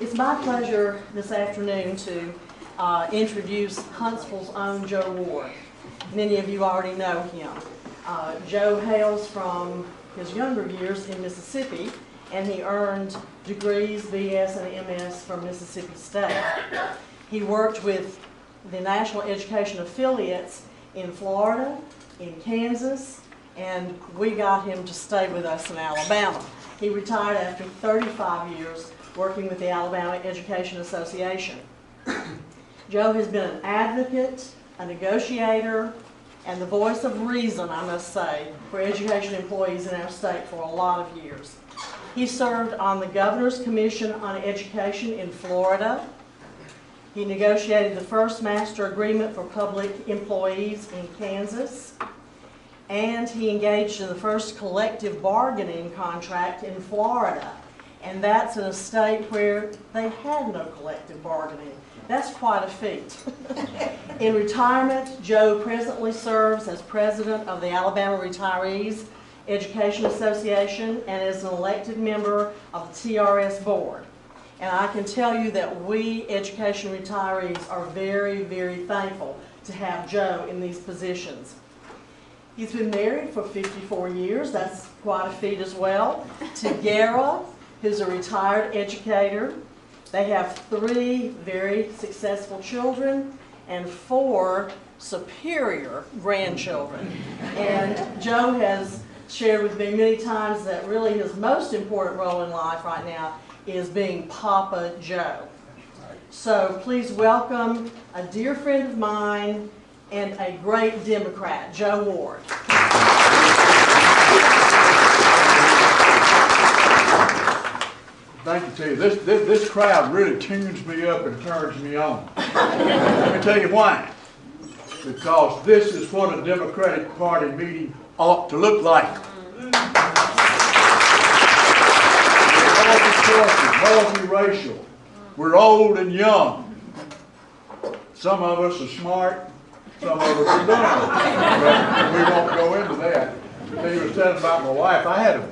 It's my pleasure this afternoon to introduce Huntsville's own Joe Ward. Many of you already know him. Joe hails from his younger years in Mississippi, and he earned degrees, BS and MS from Mississippi State. He worked with the national education affiliates in Florida, in Kansas, and we got him to stay with us in Alabama. He retired after 35 years working with the Alabama Education Association. Joe has been an advocate, a negotiator, and the voice of reason, I must say, for education employees in our state for a lot of years. He served on the Governor's Commission on Education in Florida. He negotiated the first master agreement for public employees in Kansas. And he engaged in the first collective bargaining contract in Florida. And that's in a state where they had no collective bargaining. That's quite a feat. In retirement, Joe presently serves as president of the Alabama Retirees Education Association and is an elected member of the TRS board. And I can tell you that we education retirees are very, very thankful to have Joe in these positions. He's been married for 54 years, that's quite a feat as well, to Gara, who's a retired educator. They have 3 very successful children and 4 superior grandchildren. And Joe has shared with me many times that really his most important role in life right now is being Papa Joe. So please welcome a dear friend of mine and a great Democrat, Joe Ward. Thank you, T. This crowd really tunes me up and turns me on. Let me tell you why. Because this is what a Democratic Party meeting ought to look like. We're multiracial. We're old and young. Some of us are smart. Some of us are dumb. But we won't go into that. He was telling about my wife. I had a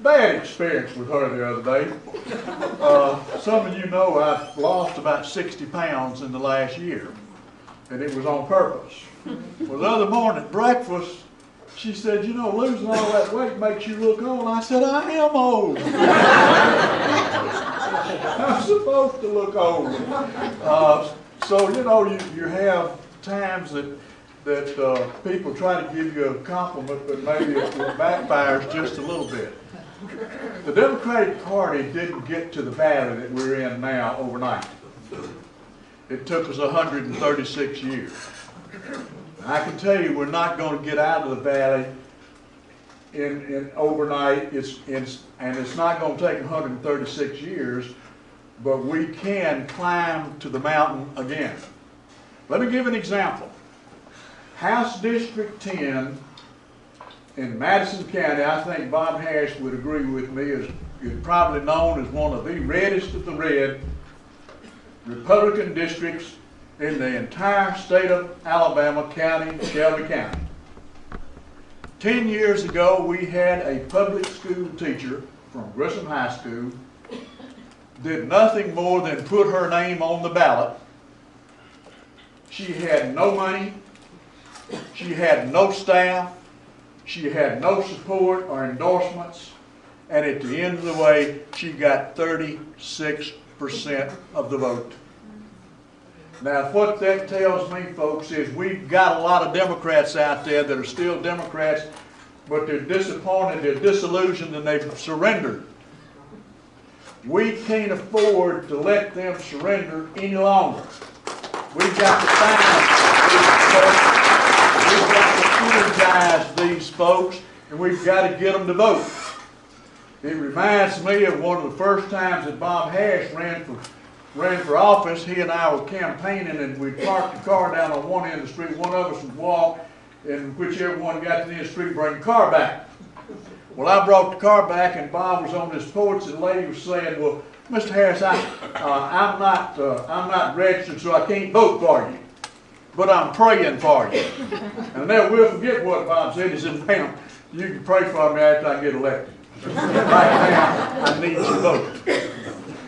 bad experience with her the other day. Some of you know I've lost about 60 pounds in the last year. And it was on purpose. Well, the other morning at breakfast, she said, you know, losing all that weight makes you look old. I said, I am old. I'm supposed to look old. So, you know, you have times that people try to give you a compliment, but maybe it backfires just a little bit. The Democratic Party didn't get to the valley that we're in now overnight. It took us 136 years. I can tell you we're not going to get out of the valley in overnight, and it's not going to take 136 years, but we can climb to the mountain again. Let me give an example. House District 10 in Madison County, I think Bob Harris would agree with me, is probably known as one of the reddest of the red Republican districts in the entire state of Alabama, Shelby County. 10 years ago, we had a public school teacher from Grissom High School, did nothing more than put her name on the ballot. She had no money, she had no staff, she had no support or endorsements, and at the end of the way, she got 36% of the vote. Now, what that tells me, folks, is we've got a lot of Democrats out there that are still Democrats, but they're disappointed, they're disillusioned, and they've surrendered. We can't afford to let them surrender any longer. We've got to energize these folks, and we've got to get them to vote. It reminds me of one of the first times that Bob Harris ran for office. He and I were campaigning, and we parked the car down on one end of the street. One of us would walk, and whichever one got to the end of the street, bring the car back. Well, I brought the car back, and Bob was on this porch, and the lady was saying, well, Mr. Harris, I'm not registered, so I can't vote for you, but I'm praying for you. And I never will forget what Bob said. He said, ma'am, you can pray for me after I get elected. Right now, I need your vote.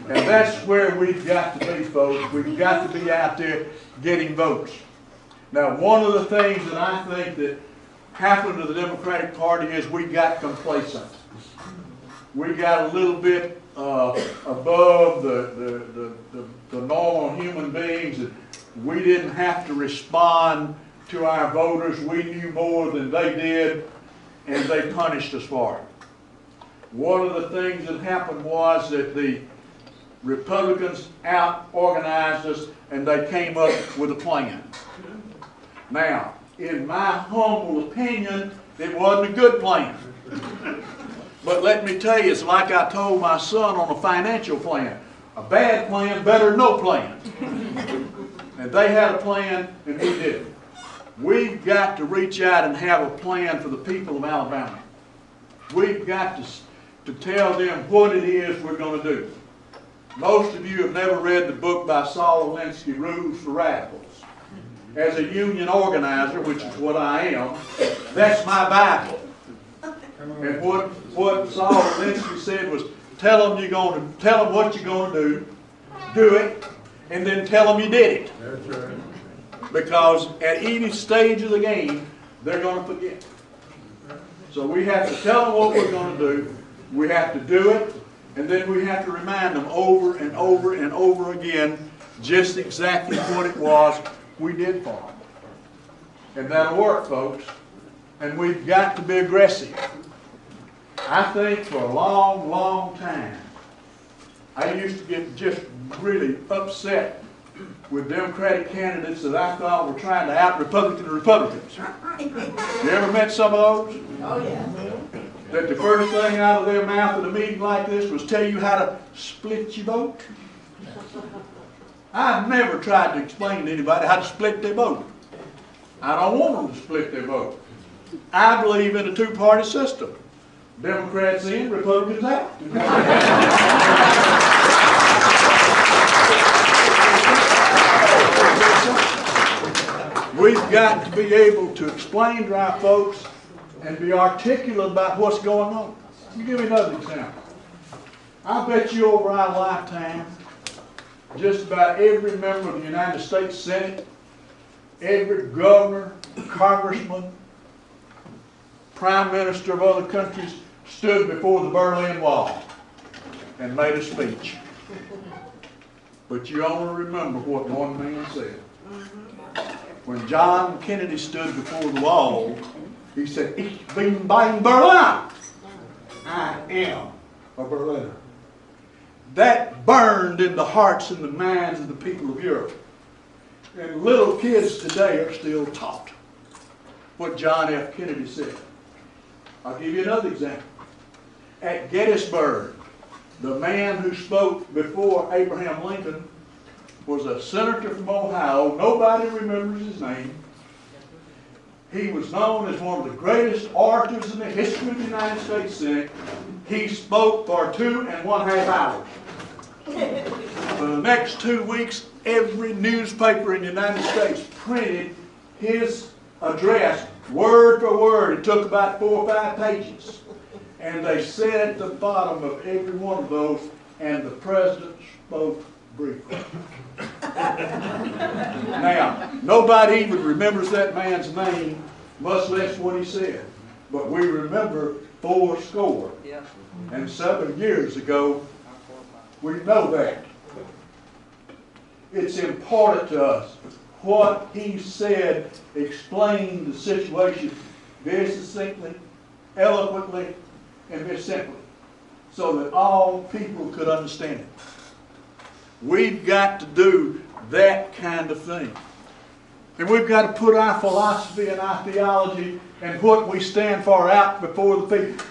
And that's where we've got to be, folks. We've got to be out there getting votes. Now, one of the things that I think that happened to the Democratic Party is we got complacent. We got a little bit above the normal human beings, and we didn't have to respond to our voters. We knew more than they did, and they punished us for it. One of the things that happened was that the Republicans out-organized us, and they came up with a plan. Now, in my humble opinion, it wasn't a good plan. But let me tell you, it's like I told my son on a financial plan. A bad plan, better than no plan. And they had a plan, and we didn't. We've got to reach out and have a plan for the people of Alabama. We've got to tell them what it is we're going to do. Most of you have never read the book by Saul Alinsky, Rules for Radicals. As a union organizer, which is what I am, that's my Bible. And what Saul Alinsky said was, tell them what you're going to do it, and then tell them you did it. That's right. Because at any stage of the game, they're going to forget. So we have to tell them what we're going to do, we have to do it, and then we have to remind them over and over and over again just exactly what it was we did for them. And that'll work, folks. And we've got to be aggressive. I think for a long, long time, I used to get just really upset with Democratic candidates that I thought were trying to out-Republican the Republicans. You ever met some of those? Oh, yeah. That the first thing out of their mouth at a meeting like this was tell you how to split your vote? I've never tried to explain to anybody how to split their vote. I don't want them to split their vote. I believe in a two-party system. Democrats in, Republicans out. We've got to be able to explain to our folks and be articulate about what's going on. Let me give you another example. I bet you over our lifetime, just about every member of the United States Senate, every governor, congressman, prime minister of other countries stood before the Berlin Wall and made a speech. But you only remember what one man said. When John Kennedy stood before the wall, he said, "Ich bin ein Berliner." I am a Berliner. That burned in the hearts and the minds of the people of Europe. And little kids today are still taught what John F. Kennedy said. I'll give you another example. At Gettysburg, the man who spoke before Abraham Lincoln was a senator from Ohio. Nobody remembers his name. He was known as one of the greatest orators in the history of the United States Senate. He spoke for 2.5 hours. For the next 2 weeks, every newspaper in the United States printed his address word for word. It took about 4 or 5 pages. And they said at the bottom of every one of those, and the president spoke briefly. Now, nobody even remembers that man's name, much less what he said. But we remember 407 years ago. We know that. It's important to us. What he said explained the situation very succinctly, eloquently, and very simply, so that all people could understand it. We've got to do that kind of thing. And we've got to put our philosophy and our theology and what we stand for out before the people.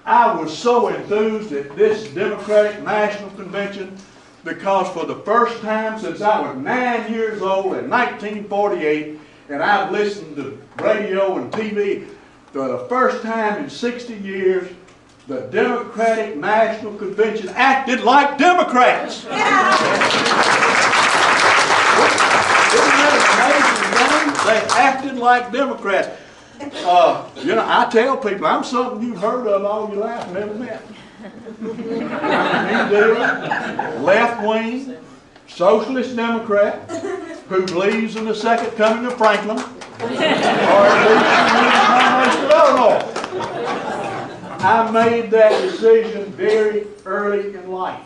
I was so enthused at this Democratic National Convention because for the first time since I was 9 years old in 1948, and I've listened to radio and TV, for the first time in 60 years, the Democratic National Convention acted like Democrats. Isn't that amazing thing? They acted like Democrats. I tell people, I'm something you've heard of all your life and never met. left-wing, socialist Democrat, who believes in the second coming of Franklin, or at least in the Illinois. I made that decision very early in life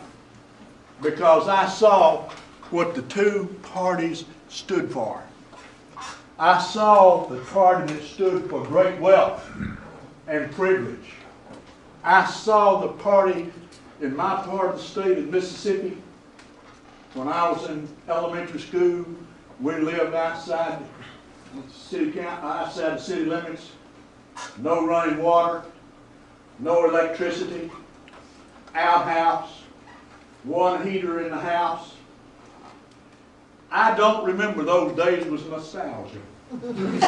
because I saw what the two parties stood for. I saw the party that stood for great wealth and privilege. I saw the party in my part of the state of Mississippi. When I was in elementary school, we lived outside the city, outside the city limits. No running water, no electricity, outhouse, one heater in the house. I don't remember those days with nostalgia. And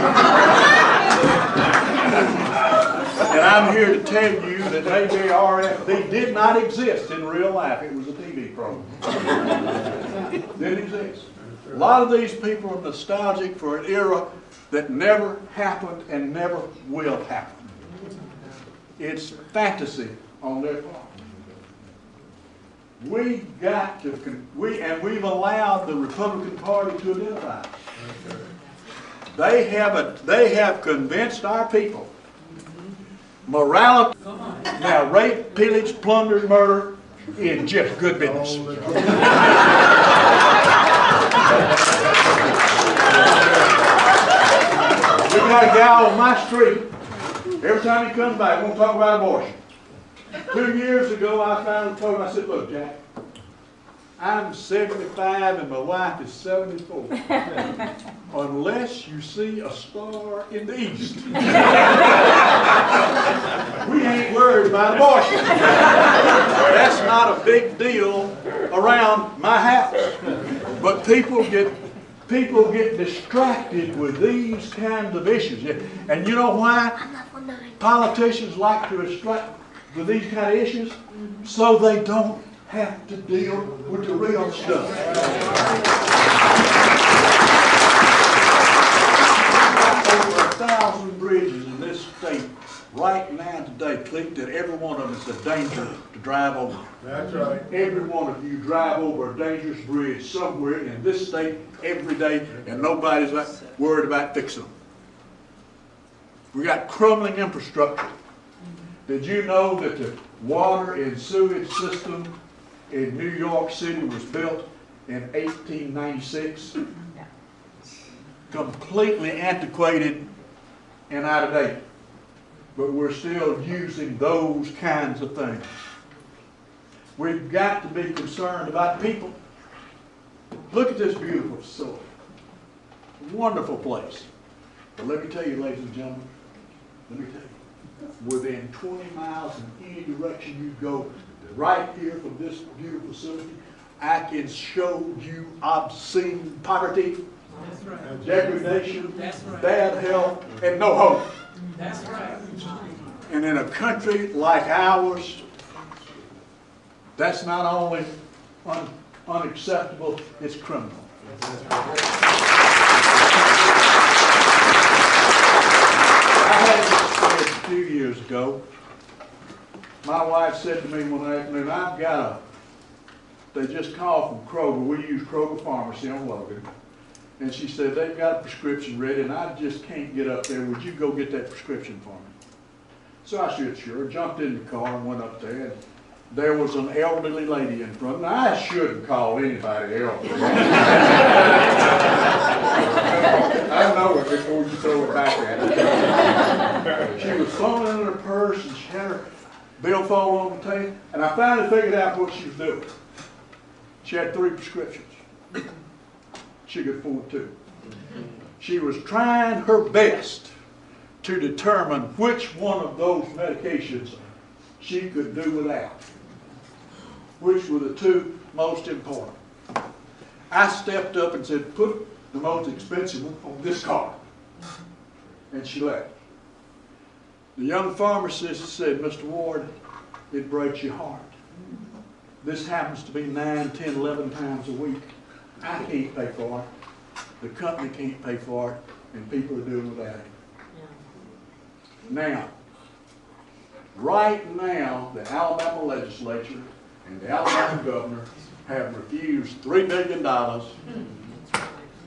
I'm here to tell you that ADRC did not exist in real life. It was a TV program. Didn't exist. A lot of these people are nostalgic for an era that never happened and never will happen. It's fantasy on their part. We've allowed the Republican Party to identify us. They have convinced our people. Morality, now rape, pillage, plunder, murder is just good business. We got a guy on my street, every time he comes by, he won't talk about abortion. 2 years ago, I finally told him, I said, look, Jack, I'm 75 and my wife is 74. Unless you see a star in the east, we ain't worried about abortion. That's not a big deal around my house. But people get distracted with these kinds of issues. And you know why politicians like to distract with these kind of issues? So they don't have to deal with the real stuff. Over 1,000 bridges in this state right now today, click that every one of them is a danger to drive over. That's right. Every one of you drive over a dangerous bridge somewhere in this state every day, and nobody's worried about fixing them. We got crumbling infrastructure. Did you know that the water and sewage system in New York City was built in 1896? Completely antiquated and out of date. But we're still using those kinds of things. We've got to be concerned about people. Look at this beautiful facility. Wonderful place. But let me tell you, ladies and gentlemen, let me tell you, within 20 miles in any direction you go, right here from this beautiful facility, I can show you obscene poverty, that's right, degradation, that's right, bad health, and no hope. That's right. And in a country like ours, that's not only unacceptable, it's criminal. I had this a few years ago. My wife said to me one afternoon, they just called from Kroger. We use Kroger Pharmacy on Logan. And she said, they've got a prescription ready and I just can't get up there. Would you go get that prescription for me? So I said, sure. Jumped in the car and went up there. And there was an elderly lady in front. Now, I shouldn't call anybody elderly. I know it before you throw it back at her. She was fumbling in her purse and she had her billfold on the table. And I finally figured out what she was doing. She had 3 prescriptions. She could afford 2. She was trying her best to determine which one of those medications she could do without. Which were the 2 most important. I stepped up and said, put the most expensive one on this card. And she left. The young pharmacist said, Mr. Ward, it breaks your heart. This happens to be 9, 10, 11 times a week. I can't pay for it. The company can't pay for it. And people are doing without it. Now, Right now, the Alabama legislature and the Alabama governor have refused $3 billion.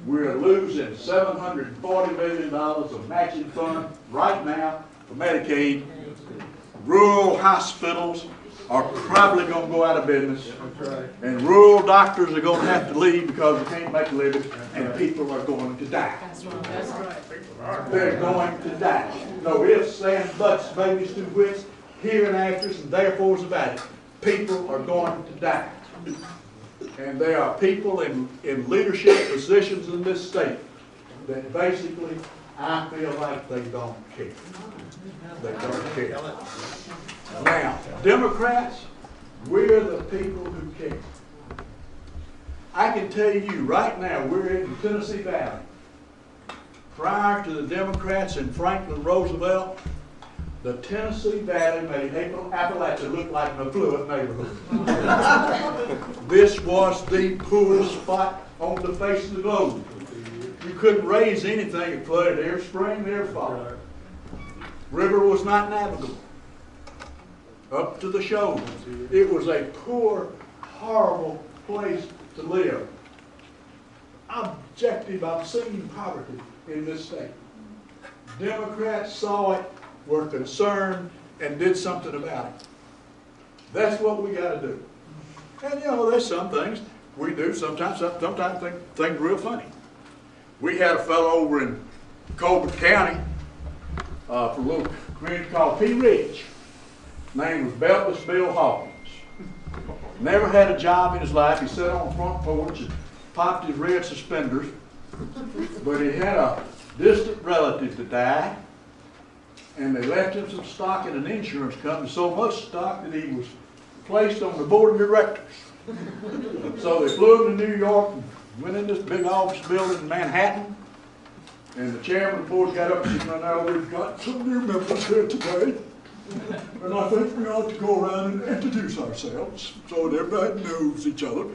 We're losing $740 million of matching fund right now for Medicaid. Rural hospitals are probably going to go out of business. And rural doctors are going to have to leave because they can't make a living, and people are going to die. That's right. They're going to die. No ifs, ands, buts, babies, two wits, here and afters, and therefores about it. People are going to die. And there are people in leadership positions in this state that basically, I feel like they don't care. They don't care. Now, Democrats, we're the people who care. I can tell you right now, we're in the Tennessee Valley. Prior to the Democrats and Franklin Roosevelt, the Tennessee Valley made Appalachia look like an affluent neighborhood. This was the poorest spot on the face of the globe. You couldn't raise anything. It flooded every spring, every fall. River was not navigable up to the shoulders. It was a poor, horrible place to live. Objective, obscene poverty in this state. Democrats saw it, were concerned, and did something about it. That's what we got to do. And you know, there's some things we do sometimes things real funny. We had a fellow over in Colbert County from a little community called P. Ridge. His name was Beltless Bill Hawkins. Never had a job in his life. He sat on the front porch and popped his red suspenders. But he had a distant relative that died, and they left him some stock in an insurance company, so much stock that he was placed on the board of directors. So they flew him to New York and went in this big office building in Manhattan, and the chairman of the board got up and said, "Now we've got some new members here today, and I think we ought to go around and introduce ourselves so that everybody knows each other."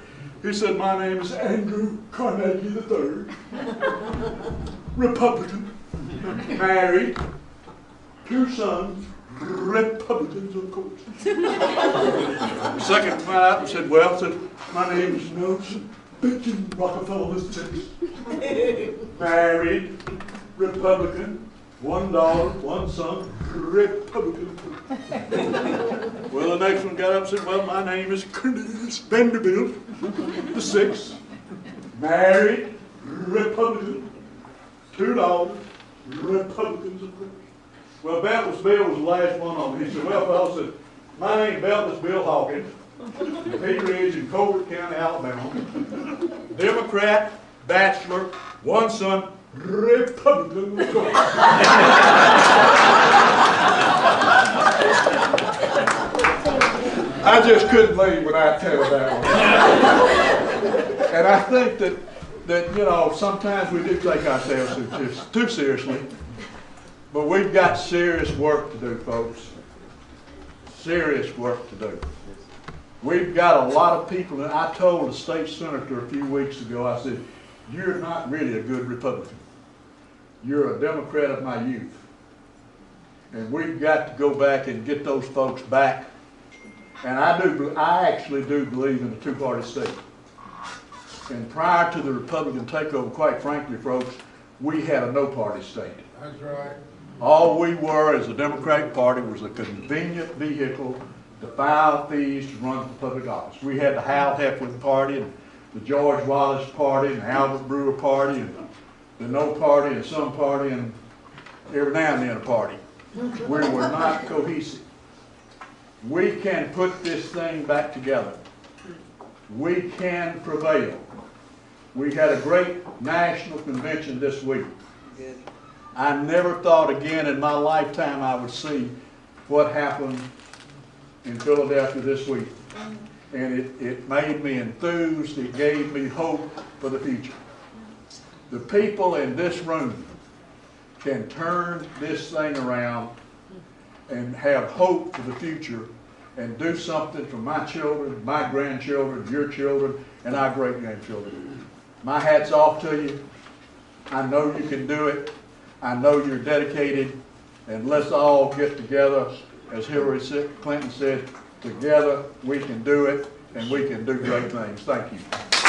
He said, "My name is Andrew Carnegie III, Republican, married, 2 sons, Republicans, of course." The second went out and said, "My name is Nelson Benjamin Rockefeller III, married, Republican, 1 daughter, 1 son, Republican." Well, the next one got up and said, "Well, my name is Cornelius Vanderbilt VI, married, Republican, 2 daughters, Republicans, of course." Well, Beltless Bill was the last one on. He said, "Well, fellas, said, my name's Beltless Bill Hawkins, P. Ridge in Colbert County, Alabama, Democrat, bachelor, 1 son, Republican, of course." I just couldn't leave without telling that one. And I think that you know, sometimes we do take ourselves too seriously. But we've got serious work to do, folks. Serious work to do. We've got a lot of people, and I told a state senator a few weeks ago, I said, "You're not really a good Republican. You're a Democrat of my youth. And we've got to go back and get those folks back." And I actually do believe in a 2-party state. And prior to the Republican takeover, quite frankly, folks, we had a no-party state. That's right. All we were as a Democratic Party was a convenient vehicle to file fees to run for public office. We had the Hal Heflin Party, and the George Wallace Party, and the Albert Brewer Party, and the No Party, and some party, and every now and then a party. We were not cohesive. We can put this thing back together. We can prevail. We had a great national convention this week. I never thought again in my lifetime I would see what happened in Philadelphia this week. And it made me enthused. It gave me hope for the future. The people in this room can turn this thing around and have hope for the future and do something for my children, my grandchildren, your children, and our great-grandchildren. My hat's off to you. I know you can do it. I know you're dedicated, and let's all get together as Hillary Clinton said, together we can do it, and we can do great things. Thank you.